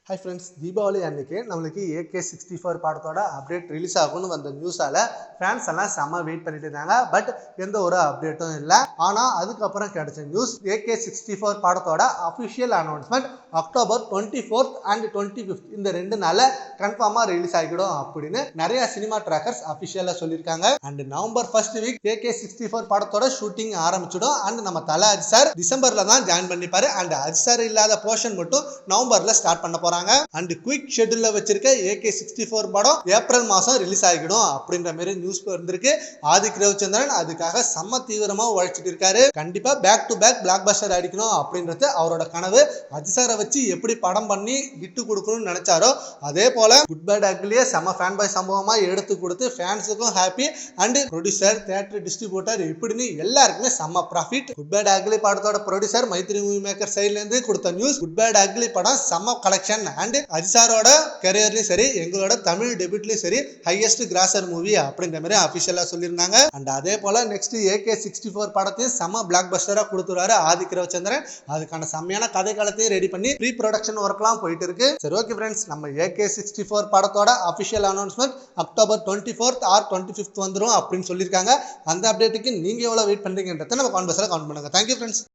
Hi friends, Deepavali அன்னைக்கு நம்மளுக்கு AK64 படத்தோட அப்டேட் ரிலீஸ் ஆகும்னு வந்த நியூஸால ஃபேன்ஸ் எல்லாம் செம்ம வெயிட் பண்ணிட்டு இருந்தாங்க. பட் எந்த ஒரு அப்டேட்டும் இல்லை. ஆனால் அதுக்கப்புறம் கிடைச்ச நியூஸ் AK64 படத்தோட official announcement October 24th and 25th இந்த 2 நாளில் கன்ஃபார்மாக ரிலீஸ் ஆகிடும் அப்படின்னு நிறைய சினிமா ட்ராக்கர்ஸ் அஃபிஷியலாக சொல்லியிருக்காங்க. And November 1st week AK64 படத்தோட ஷூட்டிங் ஆரம்பிச்சிடும். அண்ட் நம்ம தல அஜித் சார் டிசம்பர்ல தான் ஜாயின் பண்ணிப்பாரு. அண்ட் அஜித் சார் இல்லாத போர்ஷன் மட்டும் நவம்பர்ல ஸ்டார்ட் பண்ண போறாங்க. அண்ட் குயிக் ஷெட்யூல்ல வச்சிருக்க AK64 படம் ஏப்ரல் மாசம் ரிலீஸ் ஆகிடும் அப்படின்ற மாதிரி நியூஸ் வந்திருக்கு. ஆதிக் ரவிச்சந்திரன் அதுக்காக செம்ம தீவிரமா உழைச்சிட்டு இருக்காரு. கண்டிப்பா back to back blockbuster அடிக்கணும் அப்படின்றது அவரோட கனவு. அஜித் சாரை வச்சு எப்படி படம் பண்ணி விட்டு கொடுக்கணும்னு நினைச்சாரோ அதே போல குட் பேட் அக்லியே செம்ம ஃபேன் பாய் சம்பவமா எடுத்து கொடுத்து ஃபேன்ஸுக்கும் happy. And producer, theatre distributor இப்படின்னு எல்லாருக்குமே செம்ம ப்ராஃபிட். குட் பேட் அக்லி படத்தோட ப்ரொடியூசர் மைத்ரி மூவி மேக்கர் சைட்ல இருந்து கொடுத்த நியூஸ், குட் பேட் அக்லி படம் செம்ம கலெக்ஷன் அண்ட் அஜித் சாரோட கரியர்லயும் சரி எங்களோட தமிழ் டெபியூட்லயும் சரி ஹையஸ்ட் கிராசர் மூவி அப்படின்ற மாதிரி அபிஷியலா சொல்லியிருந்தாங்க. அண்ட் அதே போல நெக்ஸ்ட் AK64 படத்தையும் செம்ம பிளாக் பஸ்டரா கொடுத்துருவாரு ஆதிக் ரவிச்சந்திரன். அதுக்கான செம்மையான கதை காலத்தையும் ரெடி பண்ணி ப்ரீ ப்ரொடக்ஷன் ஒர்க்லாம் போயிட்டு இருக்கு. சரி, ஓகே ஃப்ரெண்ட்ஸ், நம்ம AK64 படத்தோட official announcement October 24th or 25th வந்துடும் அப்படின்னு சொல்லியிருக்காங்க. அந்த அப்டேட்டுக்கு நீங்க எவ்வளவு வெயிட் பண்றீங்கன்றத நம்ம கான்வர்ஸ்ல கமெண்ட் பண்ணுங்க. Thank you friends.